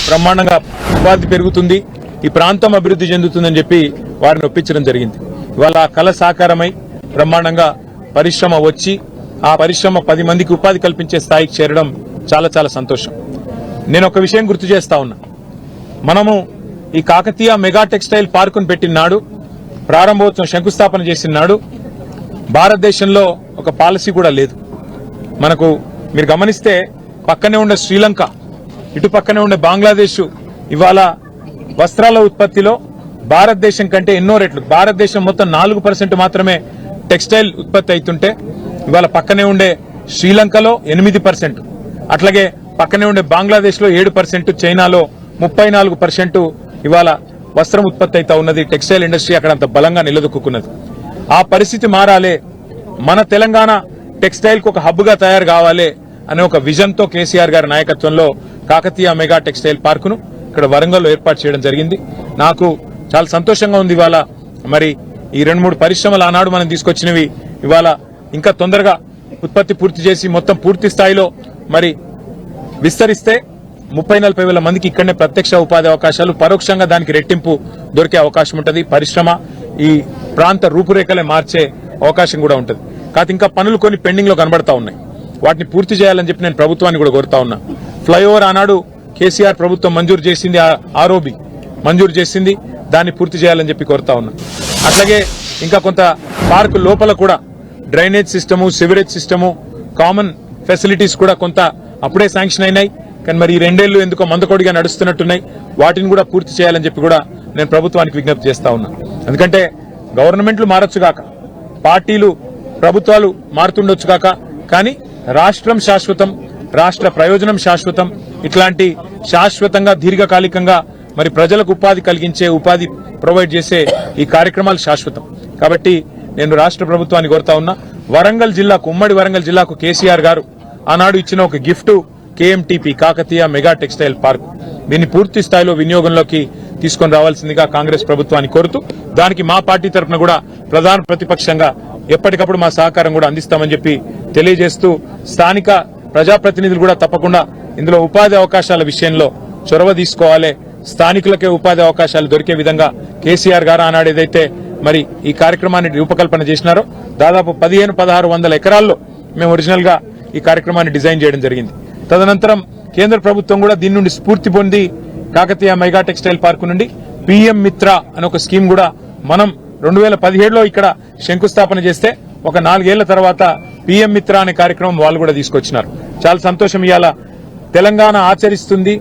బ్రహ్మాండంగా ఉపాధి పెరుగుతుంది, ఈ ప్రాంతం అభివృద్ధి చెందుతుందని చెప్పి వారిని ఒప్పించడం జరిగింది. ఇవాళ ఆ కళ సాకారమై బ్రహ్మాండంగా పరిశ్రమ వచ్చి ఆ పరిశ్రమ 10 మందికి ఉపాధి కల్పించే స్థాయికి చేరడం చాలా చాలా సంతోషం. నేను ఒక విషయం గుర్తు చేస్తా ఉన్నా. మనము ఈ కాకతీయ మెగా టెక్స్టైల్ పార్కును పెట్టిన నాడు, ప్రారంభోత్సవం శంకుస్థాపన చేసిన నాడు భారతదేశంలో ఒక పాలసీ కూడా లేదు. మనకు మీరు గమనిస్తే పక్కనే ఉండే శ్రీలంక, ఇటు పక్కనే ఉండే బంగ్లాదేశ్ ఇవాళ వస్త్రాల ఉత్పత్తిలో భారతదేశం కంటే ఎన్నో రెట్లు, భారతదేశం మొత్తం 4% మాత్రమే టెక్స్టైల్ ఉత్పత్తి అవుతుంటే ఇవాళ పక్కనే ఉండే శ్రీలంకలో 8%, అట్లాగే పక్కనే ఉండే బంగ్లాదేశ్ లో 7%, చైనాలో 34% ఇవాళ వస్త్రం ఉత్పత్తి అయితే ఉన్నది. టెక్స్టైల్ ఇండస్ట్రీ అక్కడ అంత బలంగా నిలదొక్కున్నది. ఆ పరిస్థితి మారాలి, మన తెలంగాణ టెక్స్టైల్ కు ఒక హబ్ గా తయారు కావాలి అనే ఒక విజన్ తో కేసీఆర్ గారి నాయకత్వంలో కాకతీయ మెగా టెక్స్టైల్ పార్కును ఇక్కడ వరంగల్లో ఏర్పాటు చేయడం జరిగింది. నాకు చాలా సంతోషంగా ఉంది. ఇవాళ మరి ఈ 2-3 పరిశ్రమలు ఆనాడు మనం తీసుకొచ్చినవి ఇవాళ ఇంకా తొందరగా ఉత్పత్తి పూర్తి చేసి మొత్తం పూర్తి స్థాయిలో మరి విస్తరిస్తే 30-40 వేల మందికి ఇక్కడనే ప్రత్యక్ష ఉపాధి అవకాశాలు, పరోక్షంగా దానికి రెట్టింపు దొరికే అవకాశం ఉంటుంది. పరిశ్రమ ఈ ప్రాంత రూపురేఖలే మార్చే అవకాశం కూడా ఉంటుంది. కాదు ఇంకా పనులు కొన్ని పెండింగ్ లో కనబడతా ఉన్నాయి, వాటిని పూర్తి చేయాలని చెప్పి నేను ప్రభుత్వాన్ని కూడా కోరుతా ఉన్నా. ఫ్లైఓవర్ ఆనాడు కేసీఆర్ ప్రభుత్వం మంజూరు చేసింది, ఆర్ఓబి మంజూరు చేసింది, దాన్ని పూర్తి చేయాలని చెప్పి కోరుతా ఉన్నా. అట్లాగే ఇంకా కొంత పార్కు లోపల కూడా drainage system, sewerage system, common facilities కూడా కొంత అప్పుడే శాంక్షన్ అయినాయి. కానీ మరి ఈ 2 ఏళ్లు ఎందుకో మందకొడిగా నడుస్తున్నట్టున్నాయి, వాటిని కూడా పూర్తి చేయాలని చెప్పి కూడా నేను ప్రభుత్వానికి విజ్ఞప్తి చేస్తా ఉన్నా. ఎందుకంటే గవర్నమెంట్లు మారొచ్చు కాక, పార్టీలు ప్రభుత్వాలు మారుతుండొచ్చు కాక, కానీ రాష్ట్రం శాశ్వతం, రాష్ట్ర ప్రయోజనం శాశ్వతం. ఇట్లాంటి శాశ్వతంగా దీర్ఘకాలికంగా మరి ప్రజలకు ఉపాధి కలిగించే, ఉపాధి ప్రొవైడ్ చేసే ఈ కార్యక్రమాలు శాశ్వతం. కాబట్టి నేను రాష్ట్ర ప్రభుత్వాన్ని కోరుతా ఉన్నా, వరంగల్ జిల్లాకు, ఉమ్మడి వరంగల్ జిల్లాకు కేసీఆర్ గారు ఆనాడు ఇచ్చిన ఒక gift KMTP Kakatiya mega textile park, దీన్ని పూర్తి స్థాయిలో వినియోగంలోకి తీసుకొని రావాల్సిందిగా కాంగ్రెస్ ప్రభుత్వాన్ని కోరుతూ, దానికి మా పార్టీ తరఫున కూడా ప్రధాన ప్రతిపక్షంగా ఎప్పటికప్పుడు మా సహకారం కూడా అందిస్తామని చెప్పి తెలియజేస్తూ, స్థానిక ప్రజాప్రతినిధులు కూడా తప్పకుండా ఇందులో ఉపాధి అవకాశాల విషయంలో చొరవ తీసుకోవాలి. స్థానికులకే ఉపాధి అవకాశాలు దొరికే విధంగా కేసీఆర్ గారు ఆనాడు ఏదైతే మరి ఈ కార్యక్రమాన్ని రూపకల్పన చేసినారో దాదాపు 1500-1600 ఎకరాల్లో మేము ఒరిజినల్ గా ఈ కార్యక్రమాన్ని డిజైన్ చేయడం జరిగింది. తదనంతరం కేంద్ర ప్రభుత్వం కూడా దీని నుండి స్ఫూర్తి పొంది కాకతీయ మెగా టెక్స్టైల్ పార్కు నుండి పిఎం మిత్ర అనే ఒక స్కీమ్ కూడా మనం 2017లో ఇక్కడ శంకుస్థాపన చేస్తే ఒక 4 ఏళ్ల తర్వాత పిఎం మిత్ర అనే కార్యక్రమం వాళ్ళు కూడా తీసుకొచ్చినారు. చాలా సంతోషం. ఇవాళ తెలంగాణ ఆచరిస్తుంది,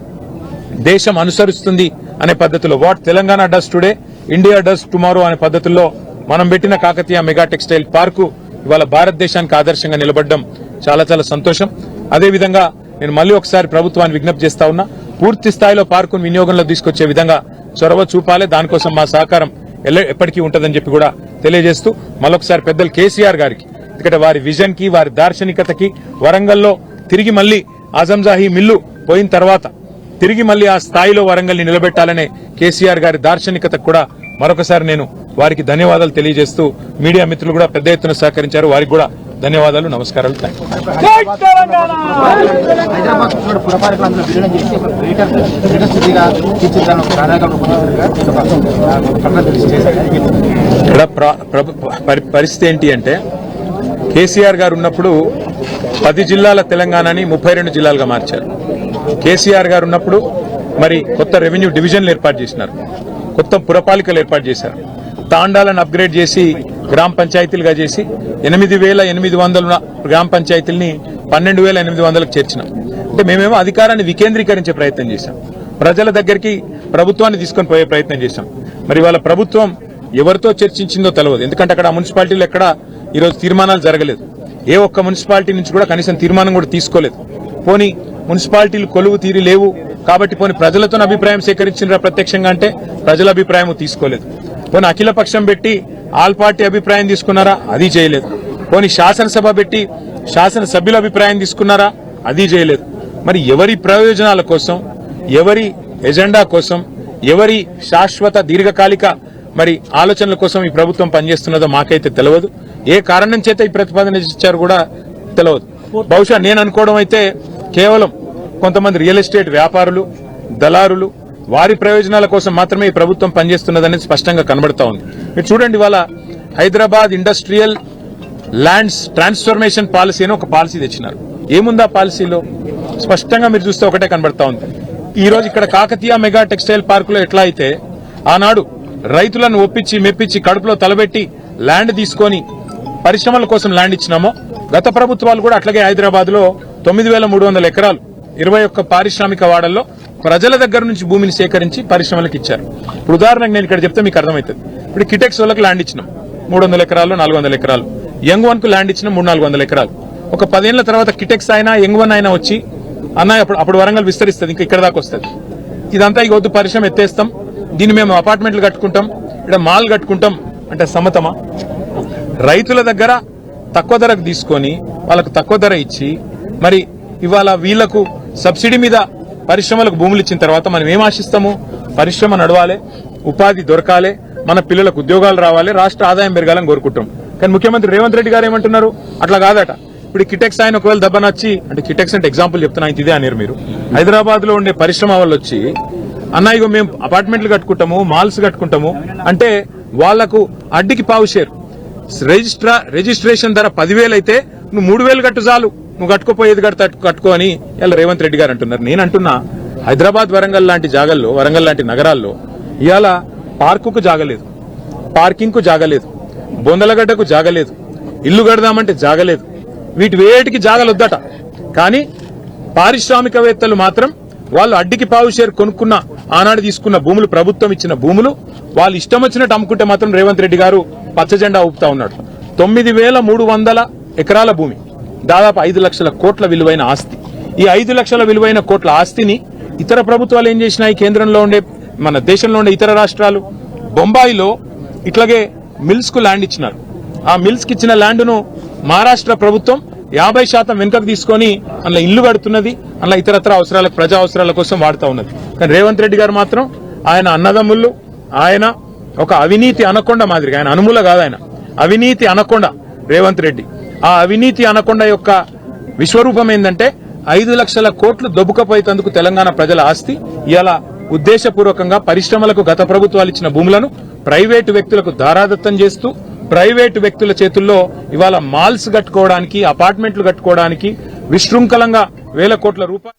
దేశం అనుసరిస్తుంది అనే పద్ధతిలో, what Telangana does today India does tomorrow అనే పద్ధతుల్లో మనం పెట్టిన కాకతీయ మెగా టెక్స్టైల్ పార్కు ఇవాళ భారతదేశానికి ఆదర్శంగా నిలబడడం చాలా చాలా సంతోషం. అదేవిధంగా నేను మళ్ళీ ఒకసారి ప్రభుత్వాన్ని విజ్ఞప్తి చేస్తా ఉన్నా, పూర్తి స్థాయిలో పార్కును వినియోగంలో తీసుకొచ్చే విధంగా చొరవ చూపాలి. దానికోసం మా సహకారం ఎప్పటికీ ఉంటుందని చెప్పి కూడా తెలియజేస్తూ, మళ్ళొకసారి పెద్దలు కేసీఆర్ గారికి, ఎందుకంటే వారి విజన్ కి, వారి దార్శనికతకి, వరంగల్లో తిరిగి మళ్లీ ఆజంజాహీ మిల్లు పోయిన తర్వాత తిరిగి మళ్లీ ఆ స్థాయిలో వరంగల్ని నిలబెట్టాలనే కేసీఆర్ గారి దార్శనికతకు కూడా మరొకసారి నేను వారికి ధన్యవాదాలు తెలియజేస్తూ, మీడియా మిత్రులు కూడా పెద్ద ఎత్తున సహకరించారు, వారికి కూడా ధన్యవాదాలు, నమస్కారాలు. పరిస్థితి ఏంటి అంటే, కేసీఆర్ గారు ఉన్నప్పుడు 10 జిల్లాల తెలంగాణని 32 జిల్లాలుగా మార్చారు. కేసీఆర్ గారు ఉన్నప్పుడు మరి కొత్త రెవెన్యూ డివిజన్లు ఏర్పాటు చేసినారు, కొత్త పురపాలికలు ఏర్పాటు చేశారు, తాండాలను అప్గ్రేడ్ చేసి గ్రామ పంచాయతీలుగా చేసి 8,800 గ్రామ పంచాయతీల్ని 12,800కు చేర్చినాం. అంటే మేమేమో అధికారాన్ని వికేంద్రీకరించే ప్రయత్నం చేశాం, ప్రజల దగ్గరికి ప్రభుత్వాన్ని తీసుకొని పోయే ప్రయత్నం చేశాం. మరి వాళ్ళ ప్రభుత్వం ఎవరితో చర్చించిందో తెలియదు, ఎందుకంటే అక్కడ మున్సిపాలిటీలు ఎక్కడ ఈరోజు తీర్మానాలు జరగలేదు. ఏ ఒక్క మున్సిపాలిటీ నుంచి కూడా కనీసం తీర్మానం కూడా తీసుకోలేదు. పోనీ మున్సిపాలిటీలు కొలువు తీరి లేవు కాబట్టి పోనీ ప్రజలతో అభిప్రాయం సేకరించినరా ప్రత్యక్షంగా అంటే ప్రజల అభిప్రాయం తీసుకోలేదు. పోనీ అఖిల పక్షం పెట్టి ఆల్ పార్టీ అభిప్రాయం తీసుకున్నారా, అది చేయలేదు. పోనీ శాసనసభ పెట్టి శాసనసభ్యుల అభిప్రాయం తీసుకున్నారా, అది చేయలేదు. మరి ఎవరి ప్రయోజనాల కోసం, ఎవరి ఎజెండా కోసం, ఎవరి శాశ్వత దీర్ఘకాలిక మరి ఆలోచనల కోసం ఈ ప్రభుత్వం పనిచేస్తున్నదో మాకైతే తెలియదు. ఏ కారణం చేత ఈ ప్రతిపాదన ఇచ్చారు కూడా తెలియదు. బహుశా నేను అనుకోవడం అయితే కేవలం కొంతమంది రియల్ ఎస్టేట్ వ్యాపారులు, దళారులు వారి ప్రయోజనాల కోసం మాత్రమే ఈ ప్రభుత్వం పనిచేస్తున్నదనేది స్పష్టంగా కనబడతా ఉంది. మీరు చూడండి, ఇవాళ Hyderabad industrial lands transformation policy అని ఒక పాలసీ తెచ్చినారు. ఏముందా పాలసీలో? స్పష్టంగా మీరు చూస్తే ఒకటే కనబడతా ఉంది. ఈ రోజు ఇక్కడ కాకతీయ మెగా టెక్స్టైల్ పార్కులో ఎట్లా అయితే ఆనాడు రైతులను ఒప్పించి మెప్పించి కడుపులో తలబెట్టి ల్యాండ్ తీసుకొని పరిశ్రమల కోసం ల్యాండ్ ఇచ్చినామో, గత ప్రభుత్వాలు కూడా అట్లాగే హైదరాబాద్ లో 9,300 ఎకరాలు 21 పారిశ్రామిక వాడల్లో ప్రజల దగ్గర నుంచి భూమిని సేకరించి పరిశ్రమలకు ఇచ్చారు. ఇప్పుడు ఉదాహరణకు నేను ఇక్కడ చెప్తే మీకు అర్థమవుతుంది. ఇప్పుడు కిటెక్స్ వాళ్ళకి ల్యాండ్ ఇచ్చినాం 300 ఎకరాలు 400 ఎకరాలు, యంగ్ వన్ కు ల్యాండ్ ఇచ్చినాం 300-400 ఎకరాలు. ఒక 10 ఏళ్ల తర్వాత కిటెక్స్ అయినా యంగ్ వన్ అయినా వచ్చి అన్న అప్పుడు వరంగల్ విస్తరిస్తుంది, ఇంకా ఇక్కడ దాకా వస్తుంది. ఇదంతా ఈ వద్దు పరిశ్రమ ఎత్తేస్తాం, దీన్ని మేము అపార్ట్మెంట్లు కట్టుకుంటాం, ఇక్కడ మాల్ కట్టుకుంటాం అంటే సమ్మతమా? రైతుల దగ్గర తక్కువ ధరకు తీసుకొని వాళ్ళకు తక్కువ ధర ఇచ్చి మరి ఇవాళ వీళ్లకు సబ్సిడీ మీద పరిశ్రమలకు భూములు ఇచ్చిన తర్వాత మనం ఏం ఆశిస్తాము? పరిశ్రమ నడవాలి, ఉపాధి దొరకాలి, మన పిల్లలకు ఉద్యోగాలు రావాలి, రాష్ట్ర ఆదాయం పెరగాలని కోరుకుంటాం. కానీ ముఖ్యమంత్రి రేవంత్ రెడ్డి గారు ఏమంటున్నారు? అట్లా కాదట. ఇప్పుడు కిటెక్స్ ఆయన ఒకవేళ దెబ్బనొచ్చి, అంటే కిటెక్స్ అంటే ఎగ్జాంపుల్ చెప్తున్నా, ఇదే అనేరు మీరు హైదరాబాద్ లో ఉండే పరిశ్రమ వాళ్ళు వచ్చి అన్న ఇగో మేము అపార్ట్మెంట్లు కట్టుకుంటాము, మాల్స్ కట్టుకుంటాము అంటే వాళ్లకు అడ్డికి పావు షేర్. రిజిస్ట్రేషన్ ధర 10,000 అయితే నువ్వు 3,000 కట్టు చాలు, నువ్వు కట్టుకోపోయేది కట్టుకో అని ఇలా రేవంత్ రెడ్డి గారు అంటున్నారు. నేను అంటున్నా, హైదరాబాద్ వరంగల్ లాంటి జాగల్లో, వరంగల్ లాంటి నగరాల్లో ఇవాళ పార్కుకు జాగలేదు, పార్కింగ్ కు జాగలేదు, బొందలగడ్డకు జాగలేదు, ఇల్లు కడదామంటే జాగలేదు, వీటి వేటికి జాగలొద్దట. కానీ పారిశ్రామికవేత్తలు మాత్రం వాళ్ళు అడ్డికి పావు షేర్ కొనుక్కున్న ఆనాడు తీసుకున్న భూములు, ప్రభుత్వం ఇచ్చిన భూములు వాళ్ళు ఇష్టం వచ్చినట్టు అమ్ముకుంటే మాత్రం రేవంత్ రెడ్డి గారు పచ్చజెండా ఊపుతా ఉన్నాడు. 9,300 ఎకరాల భూమి, దాదాపు 5 లక్షల కోట్ల విలువైన ఆస్తి. ఈ 5 లక్షల విలువైన కోట్ల ఆస్తిని ఇతర ప్రభుత్వాలు ఏం చేసినాయి? కేంద్రంలో ఉండే, మన దేశంలో ఉండే ఇతర రాష్ట్రాలు, బొంబాయిలో ఇట్లాగే మిల్స్ కు ల్యాండ్ ఇచ్చినారు. ఆ మిల్స్ కి ఇచ్చిన ల్యాండ్ ను మహారాష్ట్ర ప్రభుత్వం 50% వెనుకకు తీసుకొని అందులో ఇల్లు కడుతున్నది, అందులో ఇతరత్ర అవసరాలకు, ప్రజా అవసరాల కోసం వాడుతూ ఉన్నది. కానీ రేవంత్ రెడ్డి గారు మాత్రం ఆయన అన్నదమ్ముళ్ళు, ఆయన ఒక అవినీతి అనకొండ మాదిరిగా, ఆయన అనుమూల కాదు, ఆయన అవినీతి అనకొండ రేవంత్ రెడ్డి. ఆ అవినీతి అనకొండ యొక్క విశ్వరూపం ఏంటంటే 5 లక్షల కోట్లు దొబ్బుకపోయేందుకు తెలంగాణ ప్రజల ఆస్తి ఇవాళ ఉద్దేశపూర్వకంగా పరిశ్రమలకు గత ప్రభుత్వాలు ఇచ్చిన భూములను ప్రైవేటు వ్యక్తులకు దారాదత్తం చేస్తూ, ప్రైవేటు వ్యక్తుల చేతుల్లో ఇవాళ మాల్స్ కట్టుకోవడానికి, అపార్ట్మెంట్లు కట్టుకోవడానికి విశృంఖలంగా వేల కోట్ల రూపాయలు